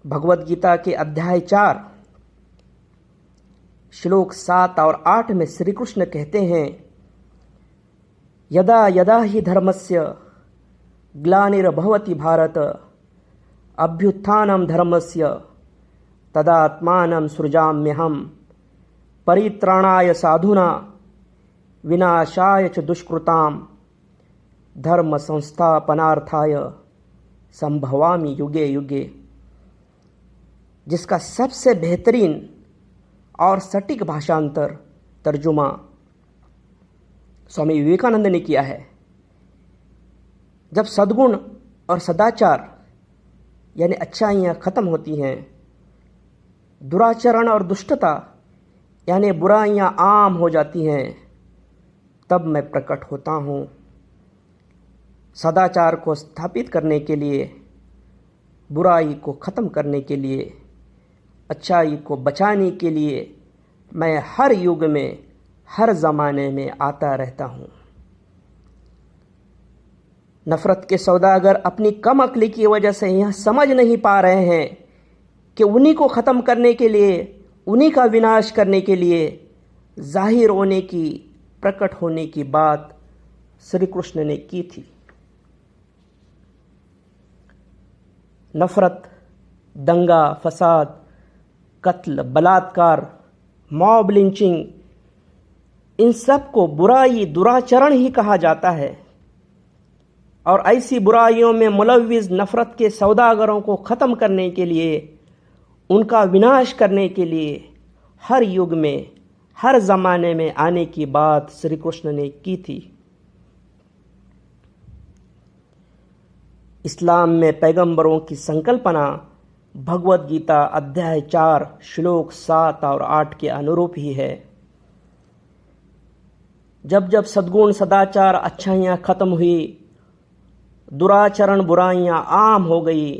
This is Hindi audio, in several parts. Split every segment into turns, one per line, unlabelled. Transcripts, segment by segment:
भगवद गीता के अध्याय 4 श्लोक 7 और 8 में श्री कृष्ण कहते हैं, यदा यदा हि धर्मस्य ग्लानिर्भवति भारत अभ्युत्थानं धर्मस्य तदात्मानं सृजाम्यहम् परित्राणाय साधूना विनाशाय च दुष्कृतां धर्म संस्थापनार्थाय संभवामि युगे युगे। जिसका सबसे बेहतरीन और सटीक भाषांतर तर्जुमा स्वामी विवेकानंद ने किया है। जब सद्गुण और सदाचार यानी अच्छाइयाँ खत्म होती हैं, दुराचरण और दुष्टता यानी बुराइयाँ आम हो जाती हैं, तब मैं प्रकट होता हूँ। सदाचार को स्थापित करने के लिए, बुराई को ख़त्म करने के लिए, अच्छाई को बचाने के लिए मैं हर युग में, हर ज़माने में आता रहता हूँ। नफ़रत के सौदागर अपनी कम अक्ली की वजह से यह समझ नहीं पा रहे हैं कि उन्हीं को ख़त्म करने के लिए, उन्हीं का विनाश करने के लिए जाहिर होने की, प्रकट होने की बात श्री कृष्ण ने की थी। नफ़रत, दंगा फसाद, कत्ल, बलात्कार, मॉब लिंचिंग, इन सब को बुराई, दुराचरण ही कहा जाता है। और ऐसी बुराइयों में मुलव्विस नफ़रत के सौदागरों को ख़त्म करने के लिए, उनका विनाश करने के लिए हर युग में, हर ज़माने में आने की बात श्री कृष्ण ने की थी। इस्लाम में पैगंबरों की संकल्पना भगवद गीता अध्याय 4 श्लोक 7 और 8 के अनुरूप ही है। जब जब सद्गुण, सदाचार, अच्छाइयाँ खत्म हुई, दुराचरण, बुराइयाँ आम हो गई,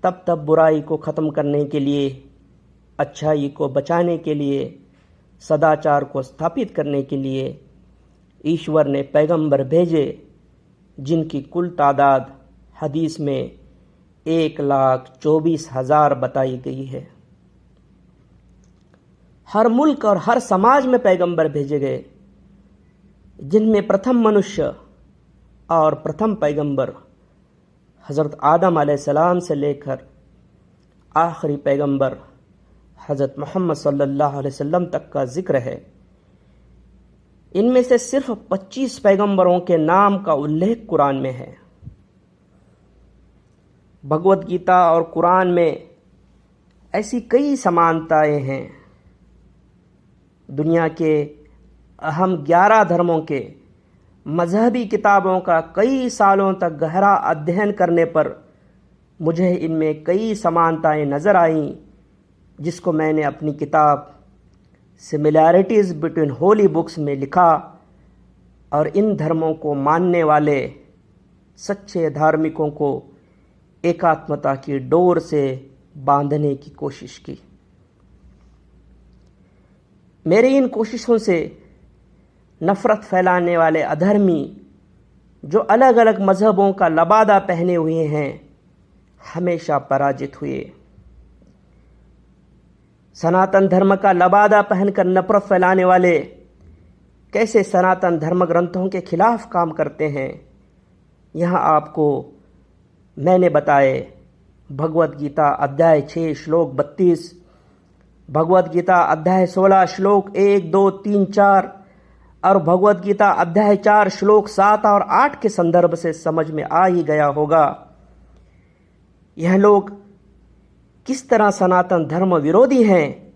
तब तब बुराई को ख़त्म करने के लिए, अच्छाई को बचाने के लिए, सदाचार को स्थापित करने के लिए ईश्वर ने पैगंबर भेजे, जिनकी कुल तादाद हदीस में 1,24,000 बताई गई है। हर मुल्क और हर समाज में पैगंबर भेजे गए, जिनमें प्रथम मनुष्य और प्रथम पैगंबर हज़रत आदम अलैहिस्सलाम से लेकर आखिरी पैगंबर हज़रत मोहम्मद सल्लल्लाहु अलैहि वसल्लम तक का जिक्र है। इनमें से सिर्फ 25 पैगंबरों के नाम का उल्लेख कुरान में है। भगवद गीता और कुरान में ऐसी कई समानताएं हैं। दुनिया के अहम 11 धर्मों के मजहबी किताबों का कई सालों तक गहरा अध्ययन करने पर मुझे इनमें कई समानताएं नज़र आईं, जिसको मैंने अपनी किताब सिमिलैरिटीज़ बिटवीन होली बुक्स में लिखा और इन धर्मों को मानने वाले सच्चे धार्मिकों को एकात्मता की डोर से बांधने की कोशिश की। मेरी इन कोशिशों से नफ़रत फैलाने वाले अधर्मी, जो अलग अलग मज़हबों का लबादा पहने हुए हैं, हमेशा पराजित हुए। सनातन धर्म का लबादा पहनकर नफ़रत फैलाने वाले कैसे सनातन धर्म ग्रंथों के खिलाफ काम करते हैं, यहाँ आपको मैंने बताए भगवद गीता अध्याय 6 श्लोक 32, भगवद गीता अध्याय 16 श्लोक 1, 2, 3, 4 और भगवद गीता अध्याय 4 श्लोक 7 और 8 के संदर्भ से समझ में आ ही गया होगा। यह लोग किस तरह सनातन धर्म विरोधी हैं,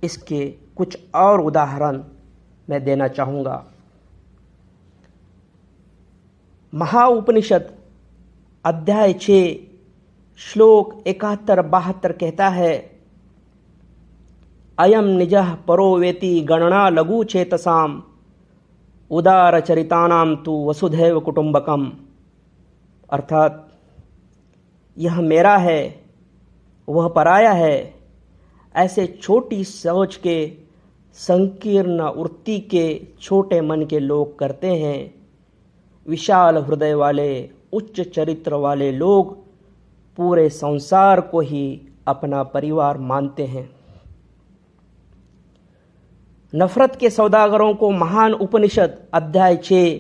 इसके कुछ और उदाहरण मैं देना चाहूँगा। महाउपनिषद अध्याय 6 श्लोक 71-72 कहता है, अयम निजः परो वेति गणना लघु चेतसाम उदारचरितानाम तु वसुधैव कुटुंबकम। अर्थात यह मेरा है, वह पराया है, ऐसे छोटी सोच के, संकीर्ण वृत्ति के, छोटे मन के लोग करते हैं। विशाल हृदय वाले, उच्च चरित्र वाले लोग पूरे संसार को ही अपना परिवार मानते हैं। नफरत के सौदागरों को महान उपनिषद अध्याय 6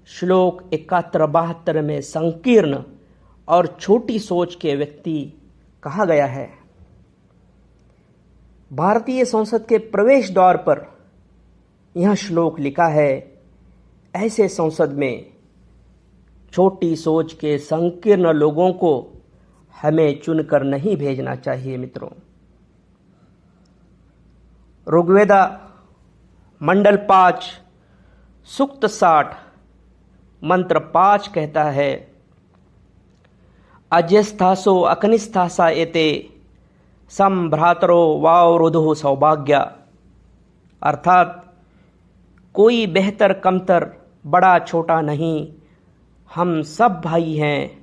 श्लोक 71-72 में संकीर्ण और छोटी सोच के व्यक्ति कहा गया है। भारतीय संसद के प्रवेश द्वार पर यह श्लोक लिखा है, ऐसे संसद में छोटी सोच के संकीर्ण लोगों को हमें चुनकर नहीं भेजना चाहिए। मित्रों, ऋग्वेदा मंडल 5 सूक्त 60 मंत्र 5 कहता है, अज्यस्थासो अकनिस्थासा एते संभ्रातरो वावरुधु सौभाग्य। अर्थात कोई बेहतर कमतर बड़ा छोटा नहीं, हम सब भाई हैं।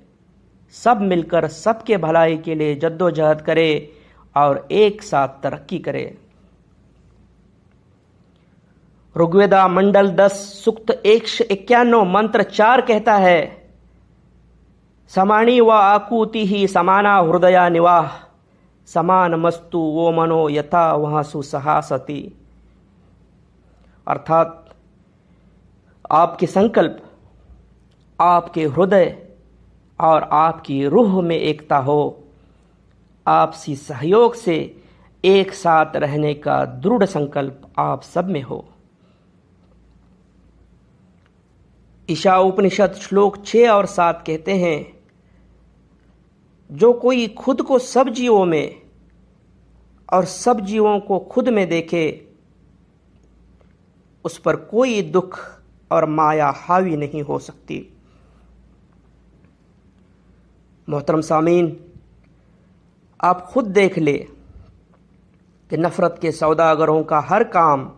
सब मिलकर सबके भलाई के लिए जद्दोजहद करें और एक साथ तरक्की करें। ऋग्वेदा मंडल 10 सूक्त 191 मंत्र 4 कहता है, समानी व आकुति ही समाना हृदया निवाह समान मस्तु वो मनो यथा वह सुसहासति। अर्थात आपके संकल्प, आपके हृदय और आपकी रूह में एकता हो, आपसी सहयोग से एक साथ रहने का दृढ़ संकल्प आप सब में हो। ईशा उपनिषद श्लोक 6 और 7 कहते हैं, जो कोई खुद को सब जीवों में और सब जीवों को खुद में देखे, उस पर कोई दुख और माया हावी नहीं हो सकती। मोहतरम सामीन, आप खुद देख ले कि नफरत के सौदागरों का हर काम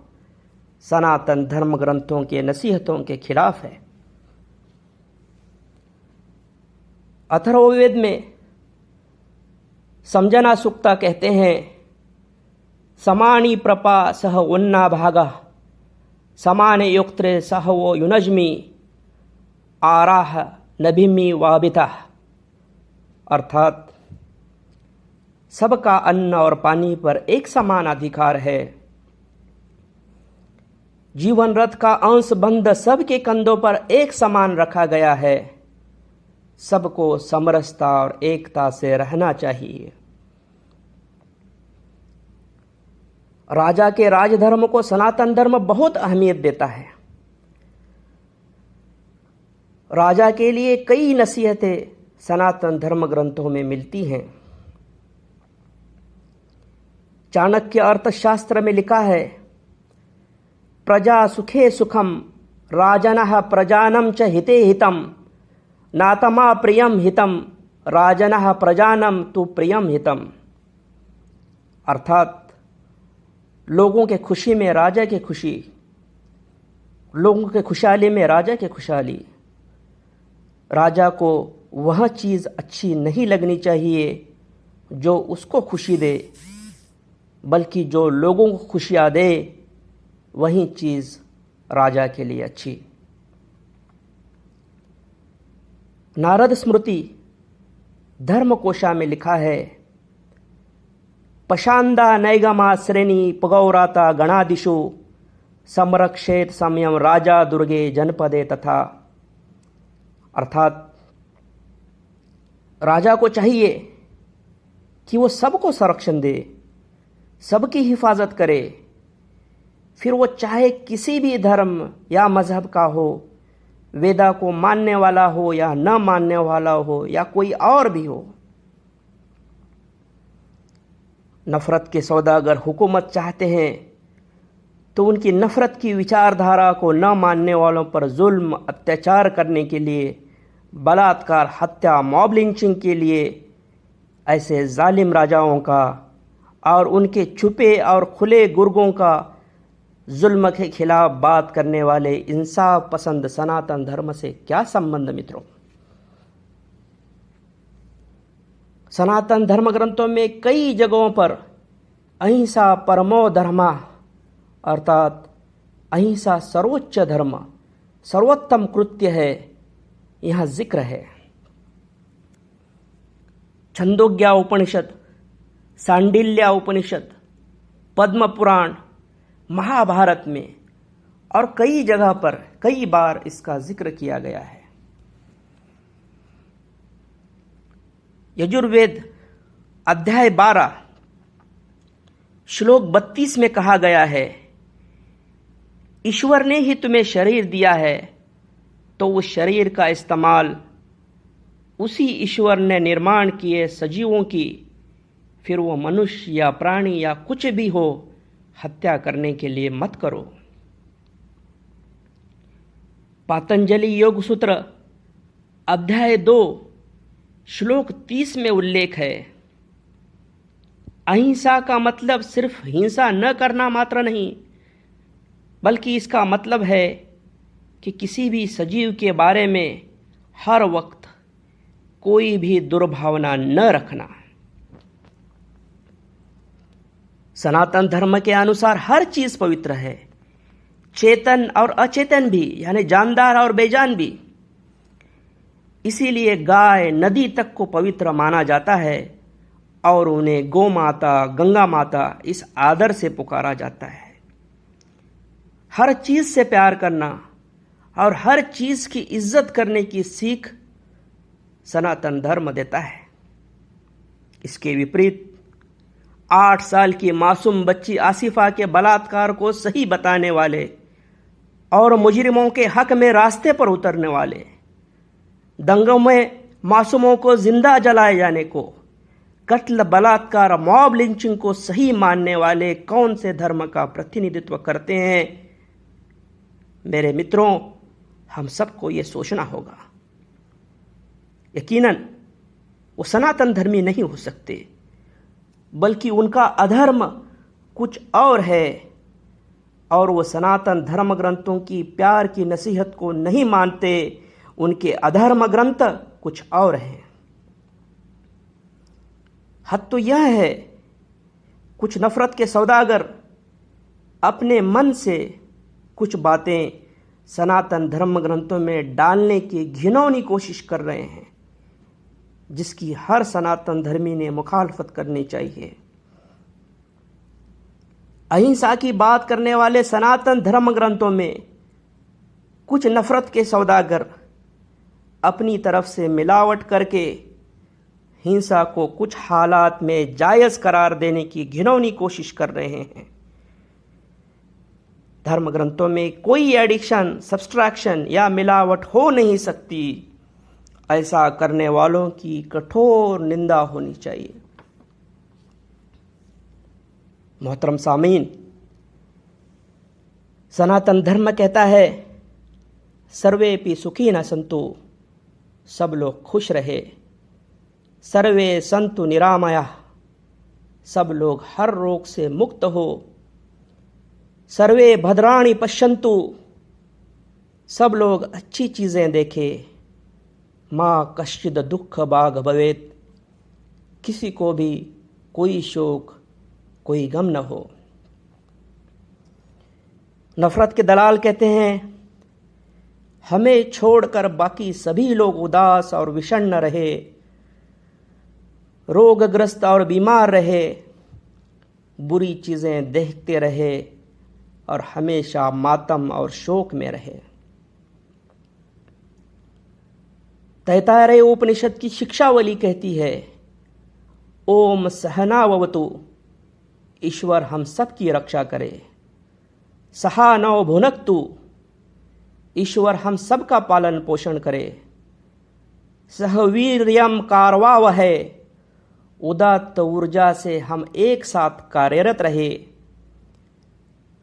सनातन धर्म ग्रंथों के नसीहतों के खिलाफ है। अथर्ववेद में समजना सुक्ता कहते हैं, समानी प्रपा सह उन्ना भागा समान युक्त्रे सह वो युनज्मी आराह नभिमी वाबिता। अर्थात सबका अन्न और पानी पर एक समान अधिकार है। जीवन रथ का अंश बंध सबके कंधों पर एक समान रखा गया है। सबको समरसता और एकता से रहना चाहिए। राजा के राजधर्म को सनातन धर्म बहुत अहमियत देता है। राजा के लिए कई नसीहतें सनातन धर्म ग्रंथों में मिलती हैं। चाणक्य अर्थशास्त्र में लिखा है, प्रजा सुखे सुखम राजनः प्रजानम च हिते हितम नातमा प्रियम हितम राजनः प्रजानम तु प्रियम हितम। अर्थात लोगों के खुशी में राजा की खुशी, लोगों के खुशहाली में राजा की खुशहाली। राजा को वह चीज़ अच्छी नहीं लगनी चाहिए जो उसको खुशी दे, बल्कि जो लोगों को खुशियाँ दे वही चीज़ राजा के लिए अच्छी। नारद स्मृति धर्मकोशा में लिखा है, पशांदा नैगमा श्रेणी पगौराता गणादिशु संरक्षेत समयम राजा दुर्गे जनपदे तथा। अर्थात राजा को चाहिए कि वो सबको संरक्षण दे, सबकी हिफाजत करे, फिर वो चाहे किसी भी धर्म या मजहब का हो, वेदा को मानने वाला हो या न मानने वाला हो या कोई और भी हो। नफरत के सौदागर हुकूमत चाहते हैं तो उनकी नफरत की विचारधारा को न मानने वालों पर जुल्म अत्याचार करने के लिए, बलात्कार, हत्या, मॉब लिंचिंग के लिए ऐसे जालिम राजाओं का और उनके छुपे और खुले गुर्गों का जुल्म के खिलाफ बात करने वाले इंसाफ पसंद सनातन धर्म से क्या संबंध। मित्रों, सनातन धर्म ग्रंथों में कई जगहों पर अहिंसा परमो धर्मा, अर्थात अहिंसा सर्वोच्च धर्म, सर्वोत्तम कृत्य है, यह जिक्र है। छंदोग्या उपनिषद, सांडिल्या उपनिषद, पद्म पुराण, महाभारत में और कई जगह पर कई बार इसका जिक्र किया गया है। यजुर्वेद अध्याय 12 श्लोक 32 में कहा गया है, ईश्वर ने ही तुम्हें शरीर दिया है तो उस शरीर का इस्तेमाल उसी ईश्वर ने निर्माण किए सजीवों की, फिर वो मनुष्य या प्राणी या कुछ भी हो, हत्या करने के लिए मत करो। पातंजलि योग सूत्र अध्याय 2 श्लोक 30 में उल्लेख है, अहिंसा का मतलब सिर्फ हिंसा न करना मात्र नहीं, बल्कि इसका मतलब है कि किसी भी सजीव के बारे में हर वक्त कोई भी दुर्भावना न रखना। सनातन धर्म के अनुसार हर चीज पवित्र है, चेतन और अचेतन भी, यानी जानदार और बेजान भी। इसीलिए गाय, नदी तक को पवित्र माना जाता है और उन्हें गौ माता, गंगा माता इस आदर से पुकारा जाता है। हर चीज से प्यार करना और हर चीज की इज्जत करने की सीख सनातन धर्म देता है। इसके विपरीत 8 साल की मासूम बच्ची आसिफा के बलात्कार को सही बताने वाले और मुजरिमों के हक में रास्ते पर उतरने वाले, दंगों में मासूमों को जिंदा जलाए जाने को, कत्ल, बलात्कार, मॉब लिंचिंग को सही मानने वाले कौन से धर्म का प्रतिनिधित्व करते हैं? मेरे मित्रों, हम सबको ये सोचना होगा। यकीनन वो सनातन धर्मी नहीं हो सकते, बल्कि उनका अधर्म कुछ और है और वो सनातन धर्म ग्रंथों की प्यार की नसीहत को नहीं मानते। उनके अधर्म ग्रंथ कुछ और हैं। हद तो यह है, कुछ नफरत के सौदागर अपने मन से कुछ बातें सनातन धर्म ग्रंथों में डालने की घिनौनी कोशिश कर रहे हैं, जिसकी हर सनातन धर्मी ने मुखालफत करनी चाहिए। अहिंसा की बात करने वाले सनातन धर्म ग्रंथों में कुछ नफरत के सौदागर अपनी तरफ से मिलावट करके हिंसा को कुछ हालात में जायज करार देने की घिनौनी कोशिश कर रहे हैं। धर्म ग्रंथों में कोई एडिक्शन, सब्सट्रैक्शन या मिलावट हो नहीं सकती। ऐसा करने वालों की कठोर निंदा होनी चाहिए। मोहतरम सामीन, सनातन धर्म कहता है, सर्वेपि सुखी न सन्तु, सब लोग खुश रहे, सर्वे सन्तु निरामया, सब लोग हर रोग से मुक्त हो, सर्वे भद्राणि पश्यन्तु, सब लोग अच्छी चीजें देखें, माँ कश्चिद दुख भाग भवेत, किसी को भी कोई शोक, कोई गम न हो। नफरत के दलाल कहते हैं, हमें छोड़कर बाकी सभी लोग उदास और विषण्ण रहे, रोगग्रस्त और बीमार रहे, बुरी चीजें देखते रहे और हमेशा मातम और शोक में रहे। तैत्तिरीय उपनिषद की शिक्षावली कहती है, ओम सहनाववतु, ईश्वर हम सब की रक्षा करे, सहानौ भुनक्तु, ईश्वर हम सब का पालन पोषण करे, सहवीर्यम कारवावहै, उदात्त ऊर्जा से हम एक साथ कार्यरत रहे,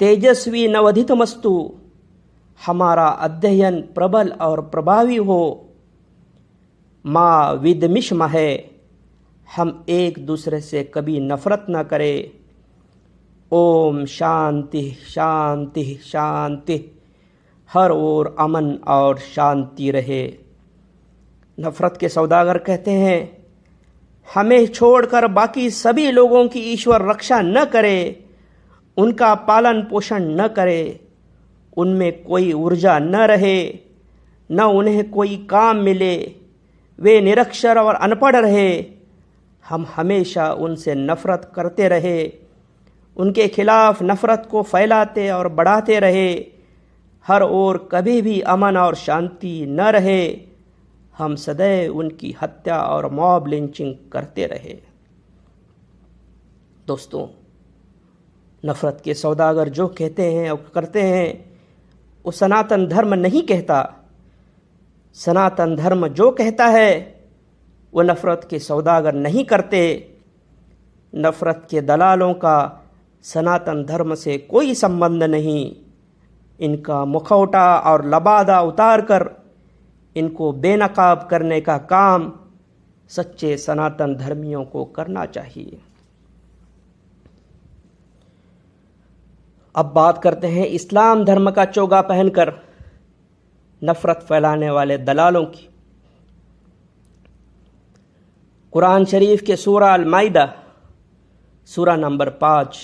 तेजस्वी नवधितमस्तु, हमारा अध्ययन प्रबल और प्रभावी हो, माँ विद्मिष्महे, हम एक दूसरे से कभी नफरत न करें। ओम शांति शांति शांति, हर ओर अमन और शांति रहे। नफरत के सौदागर कहते हैं, हमें छोड़कर बाकी सभी लोगों की ईश्वर रक्षा न करे, उनका पालन पोषण न करे, उनमें कोई ऊर्जा न रहे, न उन्हें कोई काम मिले, वे निरक्षर और अनपढ़ रहे, हम हमेशा उनसे नफ़रत करते रहे, उनके खिलाफ नफ़रत को फैलाते और बढ़ाते रहे, हर ओर कभी भी अमन और शांति न रहे, हम सदैव उनकी हत्या और मॉब लिंचिंग करते रहे। दोस्तों, नफ़रत के सौदागर जो कहते हैं और करते हैं वो सनातन धर्म नहीं कहता। सनातन धर्म जो कहता है वो नफ़रत के सौदागर नहीं करते। नफ़रत के दलालों का सनातन धर्म से कोई संबंध नहीं। इनका मुखौटा और लबादा उतार कर इनको बेनकाब करने का काम सच्चे सनातन धर्मियों को करना चाहिए। अब बात करते हैं इस्लाम धर्म का चोगा पहनकर नफ़रत फैलाने वाले दलालों की। कुरान शरीफ के सूरा अल-माइदा सूरा नंबर 5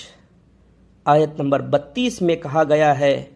आयत नंबर 32 में कहा गया है,